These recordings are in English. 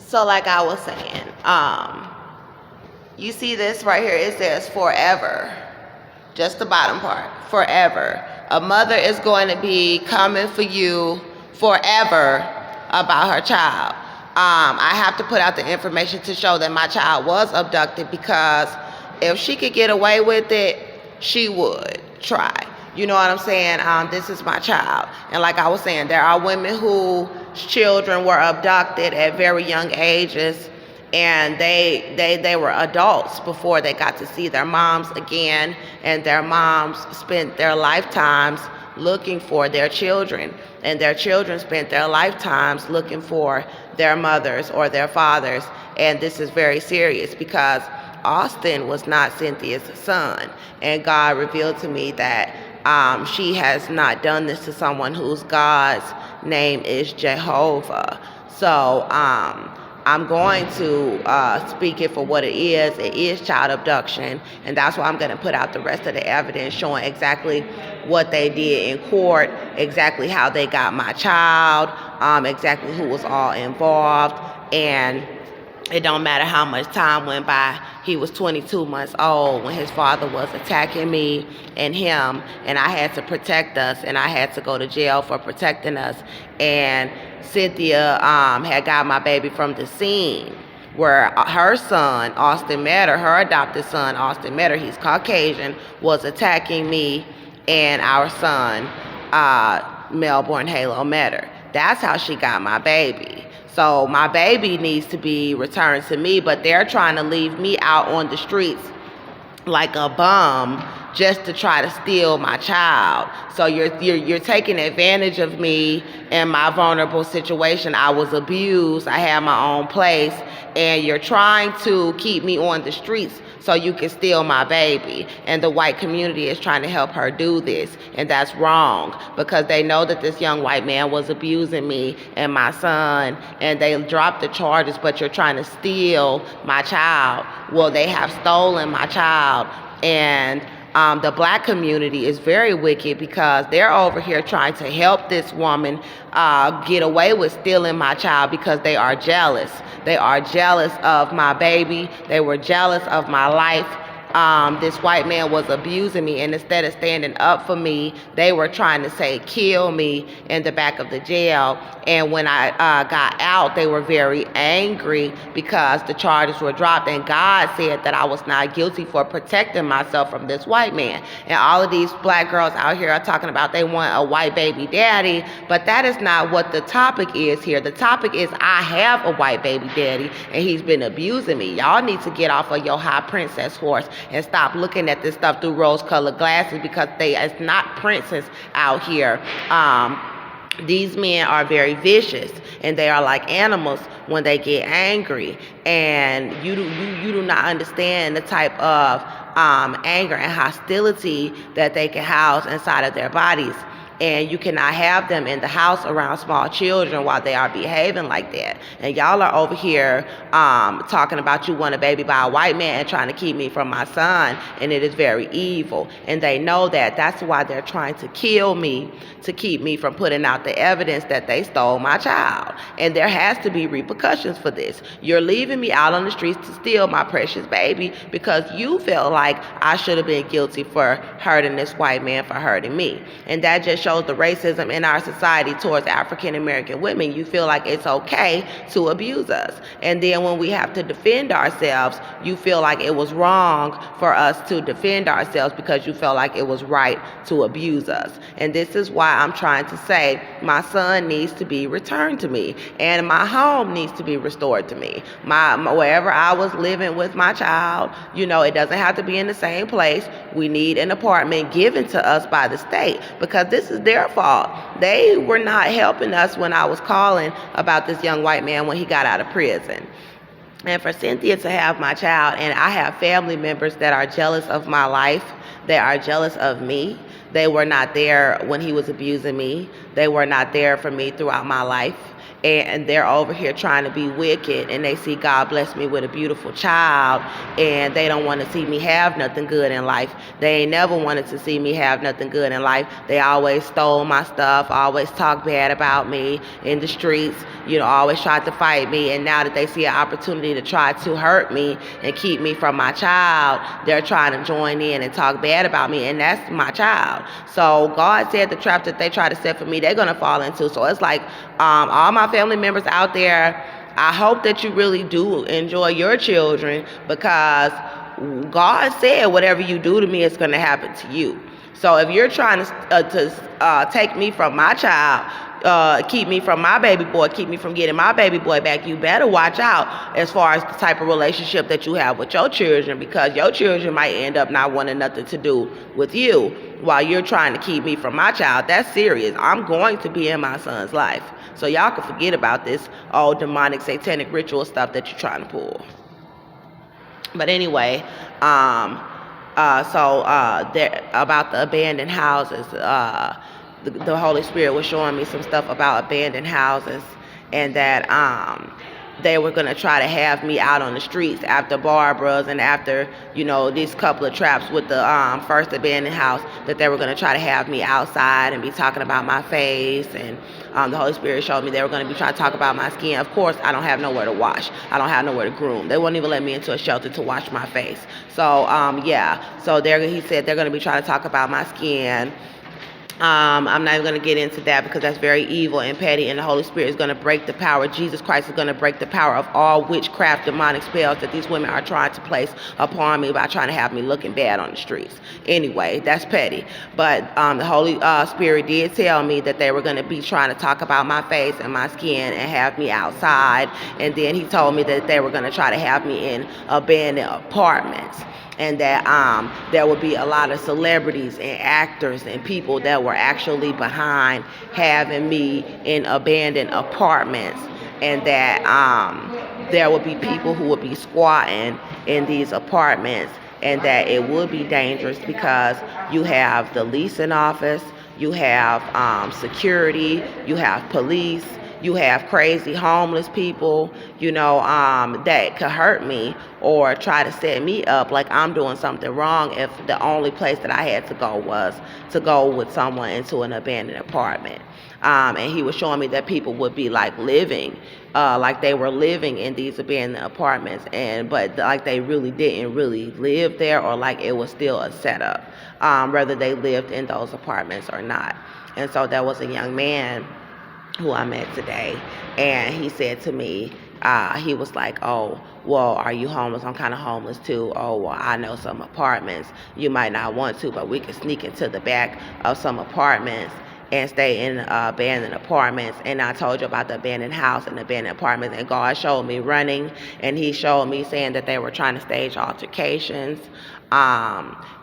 So like I was saying, you see this right here, it says forever. Just the bottom part, forever. A mother is going to be coming for you forever about her child. I have to put out the information to show that my child was abducted, because if she could get away with it, she would try. You know what I'm saying? This is my child. And like I was saying, there are women whose children were abducted at very young ages, and they were adults before they got to see their moms again, and their moms spent their lifetimes looking for their children, and their children spent their lifetimes looking for their mothers or their fathers. And this is very serious, because Austin was not Cynthia's son, and God revealed to me that she has not done this to someone whose God's name is Jehovah. So I'm going to speak it for what it is. It is child abduction, and that's why I'm going to put out the rest of the evidence showing exactly what they did in court, exactly how they got my child, exactly who was all involved. And it don't matter how much time went by. He was 22 months old when his father was attacking me and him, and I had to protect us, and I had to go to jail for protecting us. And Cynthia had got my baby from the scene where her son, Austin Metter, her adopted son, Austin Metter, he's Caucasian, was attacking me and our son, Melbourne Halo Metter. That's how she got my baby. So my baby needs to be returned to me, but they're trying to leave me out on the streets like a bum just to try to steal my child. So you're taking advantage of me in my vulnerable situation. I was abused. I had my own place, and you're trying to keep me on the streets so you can steal my baby. And the white community is trying to help her do this, and that's wrong, because they know that this young white man was abusing me and my son, and they dropped the charges, but you're trying to steal my child. Well, they have stolen my child. And the black community is very wicked, because they're over here trying to help this woman get away with stealing my child, because they are jealous. They are jealous of my baby. They were jealous of my life. This white man was abusing me, and instead of standing up for me, they were trying to say kill me in the back of the jail. And when I got out, they were very angry because the charges were dropped, and God said that I was not guilty for protecting myself from this white man. And all of these black girls out here are talking about they want a white baby daddy, but that is not what the topic is here. The topic is I have a white baby daddy, and he's been abusing me. Y'all need to get off of your high princess horse and stop looking at this stuff through rose-colored glasses, because it's not princess out here. These men are very vicious, and they are like animals when they get angry. And you do not understand the type of anger and hostility that they can house inside of their bodies. And you cannot have them in the house around small children while they are behaving like that. And y'all are over here talking about you want a baby by a white man and trying to keep me from my son, and it is very evil. And they know that. That's why they're trying to kill me, to keep me from putting out the evidence that they stole my child. And there has to be repercussions for this. You're leaving me out on the streets to steal my precious baby because you feel like I should have been guilty for hurting this white man for hurting me. And that just shows the racism in our society towards African American women. You feel like it's okay to abuse us. And then when we have to defend ourselves, you feel like it was wrong for us to defend ourselves because you felt like it was right to abuse us. And this is why I'm trying to say my son needs to be returned to me, and my home needs to be restored to me. Wherever I was living with my child, it doesn't have to be in the same place. We need an apartment given to us by the state, because this is their fault. They were not helping us when I was calling about this young white man when he got out of prison. And for Cynthia to have my child, and I have family members that are jealous of my life, they are jealous of me. They were not there when he was abusing me. They were not there for me throughout my life. and they're over here trying to be wicked, and they see God bless me with a beautiful child, and they don't want to see me have nothing good in life. They ain't never wanted to see me have nothing good in life. They always stole my stuff, always talked bad about me in the streets, always tried to fight me. And now that they see an opportunity to try to hurt me and keep me from my child, they're trying to join in and talk bad about me, and that's my child. So God said the trap that they try to set for me, they're going to fall into. So it's like, all my family members out there, I hope that you really do enjoy your children, because God said whatever you do to me is going to happen to you. So if you're trying to take me from my child, keep me from my baby boy, keep me from getting my baby boy back, you better watch out as far as the type of relationship that you have with your children, because your children might end up not wanting nothing to do with you while you're trying to keep me from my child. That's serious. I'm going to be in my son's life. So y'all can forget about this old demonic satanic ritual stuff that you're trying to pull. But anyway, there, about the abandoned houses, the Holy Spirit was showing me some stuff about abandoned houses, and that they were going to try to have me out on the streets after Barbara's and after, these couple of traps with the first abandoned house, that they were going to try to have me outside and be talking about my face. And the Holy Spirit showed me they were going to be trying to talk about my skin. Of course, I don't have nowhere to wash. I don't have nowhere to groom. They won't even let me into a shelter to wash my face. So, So he said they're going to be trying to talk about my skin. I'm not even going to get into that, because that's very evil and petty, and the Holy Spirit is going to break the power. Jesus Christ is going to break the power of all witchcraft, demonic spells that these women are trying to place upon me by trying to have me looking bad on the streets. Anyway, that's petty. But the Holy Spirit did tell me that they were going to be trying to talk about my face and my skin and have me outside. And then he told me that they were going to try to have me in abandoned apartments, and that there would be a lot of celebrities and actors and people that were actually behind having me in abandoned apartments, and that there would be people who would be squatting in these apartments, and that it would be dangerous because you have the leasing office, you have security, you have police, you have crazy homeless people, that could hurt me or try to set me up like I'm doing something wrong, if the only place that I had to go was to go with someone into an abandoned apartment. And he was showing me that people would be like living, like they were living in these abandoned apartments, but like they really didn't really live there, or like it was still a setup, whether they lived in those apartments or not. And so there was a young man who I met today, and he said to me, he was like, "Oh, well, are you homeless? I'm kind of homeless too. Oh, well, I know some apartments. You might not want to, but we can sneak into the back of some apartments and stay in abandoned apartments." And I told you about the abandoned house and the abandoned apartments, and God showed me running, and he showed me saying that they were trying to stage altercations.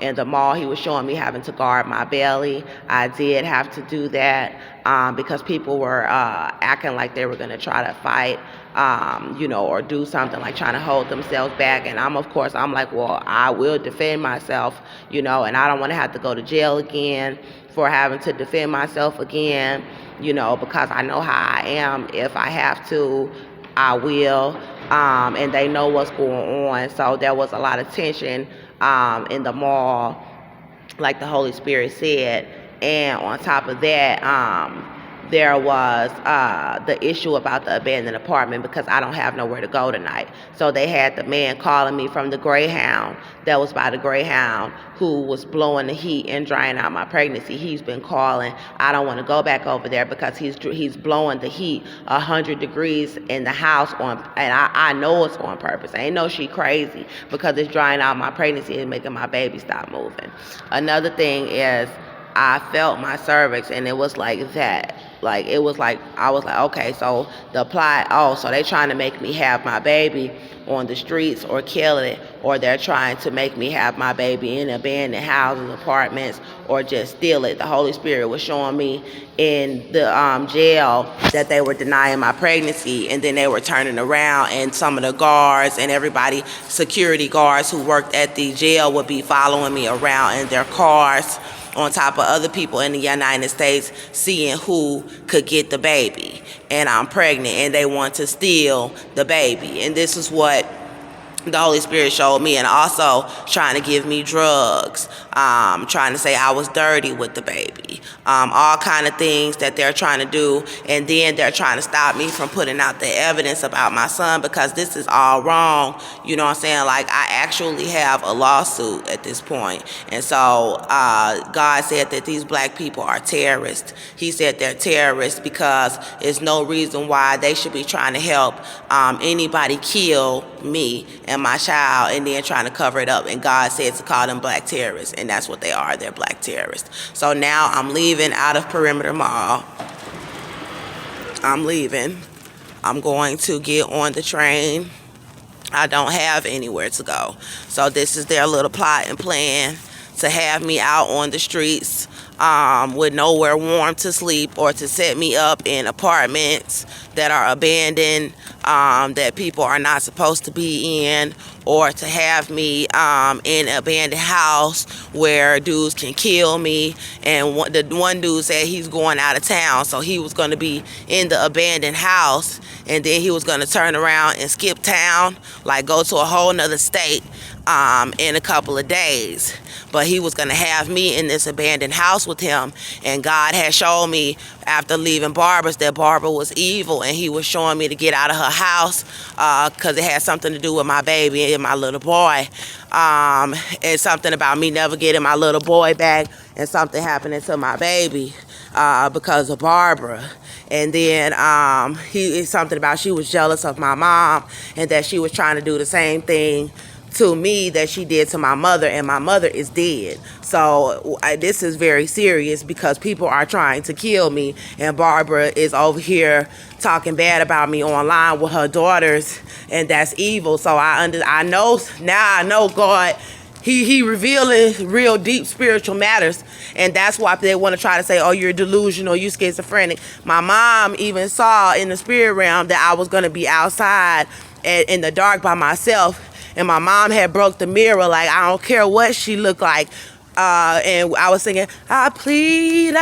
In the mall, he was showing me having to guard my belly. I did have to do that because people were acting like they were going to try to fight, or do something, like trying to hold themselves back. And I'm like, well, I will defend myself, and I don't want to have to go to jail again for having to defend myself again, because I know how I am. If I have to, I will. And they know what's going on. So there was a lot of tension in the mall, like the Holy Spirit said. And on top of that, there was the issue about the abandoned apartment, because I don't have nowhere to go tonight. So they had the man calling me from the Greyhound that was by the Greyhound, who was blowing the heat and drying out my pregnancy. He's been calling. I don't want to go back over there because he's blowing the heat 100 degrees in the house and I know it's on purpose. I ain't know she crazy, because it's drying out my pregnancy and making my baby stop moving. Another thing is, I felt my cervix, and it was like that. Like, it was like, I was like, okay, so so they trying to make me have my baby on the streets or kill it, or they're trying to make me have my baby in abandoned houses, apartments, or just steal it. The Holy Spirit was showing me in the jail that they were denying my pregnancy, and then they were turning around, and some of the guards and everybody, security guards who worked at the jail, would be following me around in their cars, on top of other people in the United States, seeing who could get the baby, and I'm pregnant, and they want to steal the baby. And this is what the Holy Spirit showed me, and also trying to give me drugs, trying to say I was dirty with the baby, all kind of things that they're trying to do. And then they're trying to stop me from putting out the evidence about my son, because this is all wrong. You know what I'm saying? Like, I actually have a lawsuit at this point. And so God said that these black people are terrorists. He said they're terrorists because there's no reason why they should be trying to help anybody kill me and my child, and then trying to cover it up. And God said to call them black terrorists, and that's what they are. They're black terrorists. So now I'm leaving out of Perimeter Mall. I'm leaving. I'm going to get on the train. I don't have anywhere to go. So this is their little plot and plan to have me out on the streets with nowhere warm to sleep, or to set me up in apartments that are abandoned, that people are not supposed to be in, or to have me in an abandoned house where dudes can kill me. And the one dude said he's going out of town, so he was going to be in the abandoned house, and then he was going to turn around and skip town, like go to a whole nother state in a couple of days. But he was going to have me in this abandoned house with him. And God had shown me after leaving Barbara's that Barbara was evil, and he was showing me to get out of her house because it had something to do with my baby and my little boy. And something about me never getting my little boy back, and something happening to my baby because of Barbara. And then something about she was jealous of my mom, and that she was trying to do the same thing to me that she did to my mother, and my mother is dead. So this is very serious, because people are trying to kill me, and Barbara is over here talking bad about me online with her daughters, and that's evil. So I know God, he revealing real deep spiritual matters, and that's why they want to try to say, oh, you're delusional, you schizophrenic. My mom even saw in the spirit realm that I was going to be outside in the dark by myself. And my mom had broke the mirror, like, I don't care what she looked like. And I was singing, I plead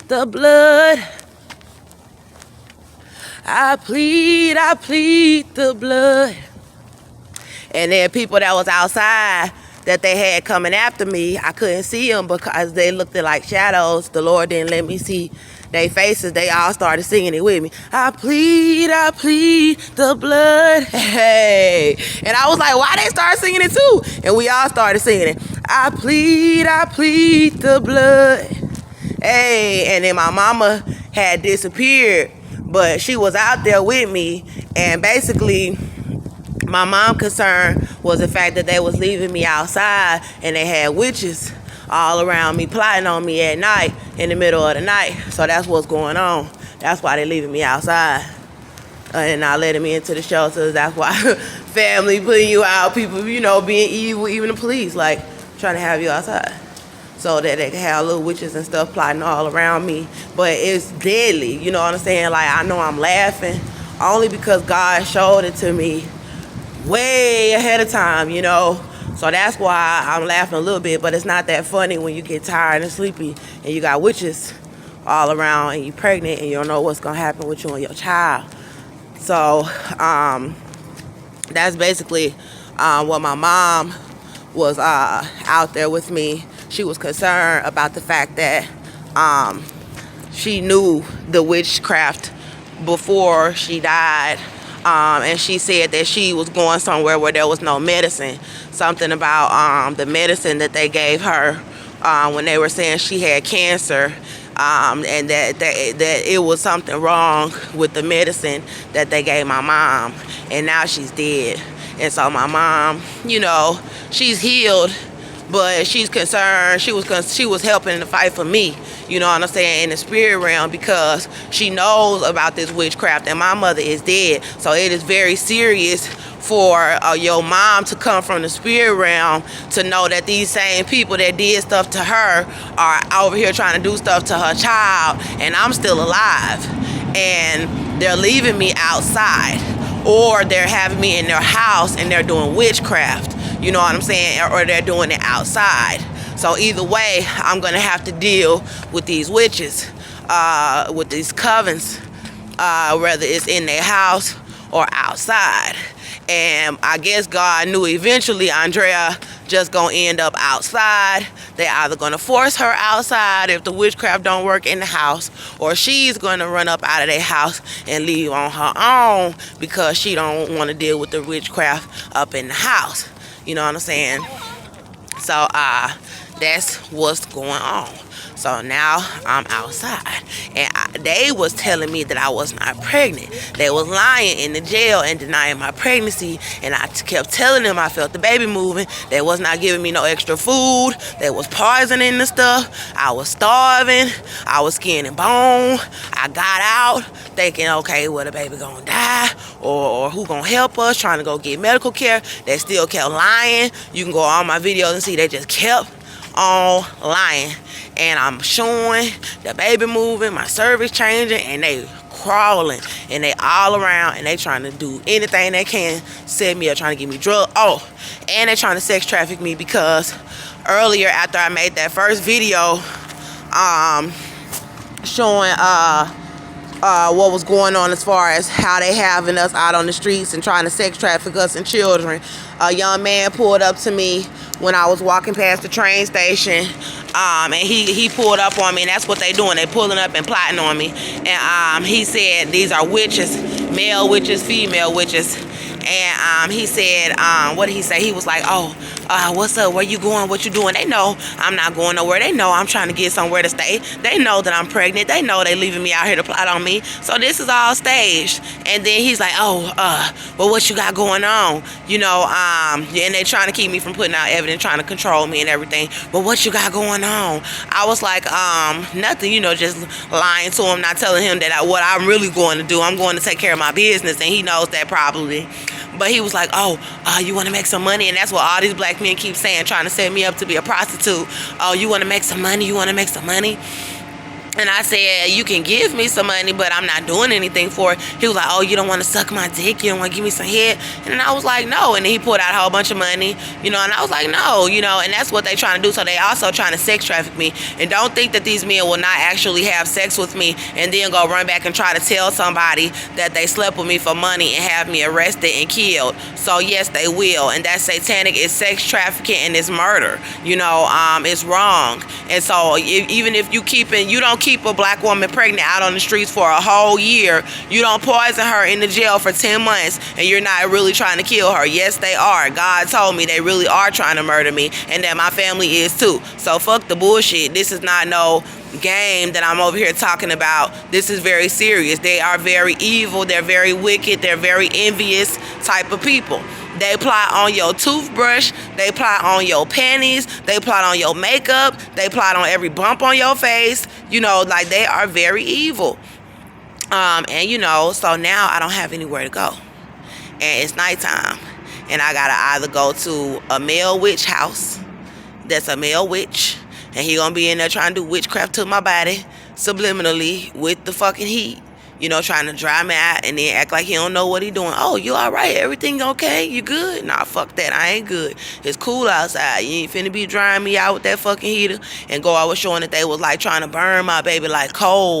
the blood. I plead the blood. And then people that was outside that they had coming after me, I couldn't see them because they looked like shadows. The Lord didn't let me see their faces. They all started singing it with me. I plead the blood. Hey. And I was like, why they start singing it too? And we all started singing it. I plead the blood. Hey. And then my mama had disappeared, but she was out there with me. And basically, my mom's concern was the fact that they was leaving me outside, and they had witches all around me plotting on me at night, in the middle of the night. So that's what's going on. That's why they leaving me outside and not letting me into the shelters. That's why family putting you out, people, being evil, even the police, like trying to have you outside so that they can have little witches and stuff plotting all around me. But it's deadly, you know what I'm saying? Like, I know I'm laughing only because God showed it to me way ahead of time, So that's why I'm laughing a little bit, but it's not that funny when you get tired and sleepy and you got witches all around and you're pregnant and you don't know what's going to happen with you and your child. So that's basically what my mom was out there with me. She was concerned about the fact that she knew the witchcraft before she died. And she said that she was going somewhere where there was no medicine. Something about the medicine that they gave her when they were saying she had cancer, and that it was something wrong with the medicine that they gave my mom, and now she's dead. And so my mom, she's healed, but she's concerned. She was helping to fight for me, you know what I'm saying, in the spirit realm, because she knows about this witchcraft, and my mother is dead. So it is very serious for your mom to come from the spirit realm to know that these same people that did stuff to her are over here trying to do stuff to her child, and I'm still alive, and they're leaving me outside, or they're having me in their house and they're doing witchcraft, you know what I'm saying, or they're doing it outside. So either way, I'm gonna have to deal with these witches. with these covens, whether it's in their house or outside. And I guess God knew eventually Andrea just gonna end up outside. They either gonna force her outside if the witchcraft don't work in the house, or she's gonna run up out of their house and leave on her own because she don't want to deal with the witchcraft up in the house. You know what I'm saying? So that's what's going on. So now I'm outside, and they was telling me that I was not pregnant. They was lying in the jail and denying my pregnancy, and I kept telling them I felt the baby moving. They was not giving me no extra food. They was poisoning the stuff. I was starving. I was skin and bone. I got out thinking, okay, well, the baby gonna die, or who gonna help us, trying to go get medical care. They still kept lying. You can go on my videos and see they just kept on lying. And I'm showing the baby moving, my cervix changing, and they crawling, and they all around, and they trying to do anything they can, set me up, trying to give me drugs. Oh, and they trying to sex traffic me, because earlier after I made that first video showing what was going on as far as how they having us out on the streets and trying to sex traffic us and children, a young man pulled up to me when I was walking past the train station, and he pulled up on me, and that's what they doing. They pulling up and plotting on me. And he said these are witches, male witches, female witches. And he said, what did he say? He was like, oh, what's up? Where you going? What you doing? They know I'm not going nowhere. They know I'm trying to get somewhere to stay. They know that I'm pregnant. They know they leaving me out here to plot on me. So this is all staged. And then he's like, oh, well, what you got going on? You know, and they trying to keep me from putting out evidence, trying to control me and everything. But what you got going on? I was like, nothing, you know, just lying to him, not telling him that what I'm really going to do. I'm going to take care of my business, and he knows that probably. But he was like, oh, you want to make some money? And that's what all these black men keep saying, trying to set me up to be a prostitute. Oh, you want to make some money? You want to make some money? And I said, you can give me some money, but I'm not doing anything for it. He was like, oh, you don't want to suck my dick? You don't want to give me some head? And then I was like, no. And then he pulled out a whole bunch of money, you know, and I was like, no, you know, and that's what they trying to do. So they also trying to sex traffic me. And don't think that these men will not actually have sex with me and then go run back and try to tell somebody that they slept with me for money and have me arrested and killed. So yes, they will. And that's satanic. It's sex trafficking and it's murder. You know, it's wrong. And so even if you don't keep a black woman pregnant out on the streets for a whole year, you don't poison her in the jail for 10 months, and you're not really trying to kill her. Yes, they are. God told me they really are trying to murder me, and that my family is too. So fuck the bullshit. This is not no game that I'm over here talking about. This is very serious. They are very evil. They're very wicked. They're very envious type of people. They plot on your toothbrush. They plot on your panties. They plot on your makeup. They plot on every bump on your face. You know, like, they are very evil. And you know, so now I don't have anywhere to go. And it's nighttime. And I gotta either go to a male witch house that's a male witch, and he gonna be in there trying to do witchcraft to my body subliminally with the fucking heat. You know, trying to dry me out and then act like he don't know what he doing. Oh, you all right? Everything okay? You good? Nah, fuck that. I ain't good. It's cool outside. You ain't finna be drying me out with that fucking heater. And go, I was showing that they was like trying to burn my baby like coal.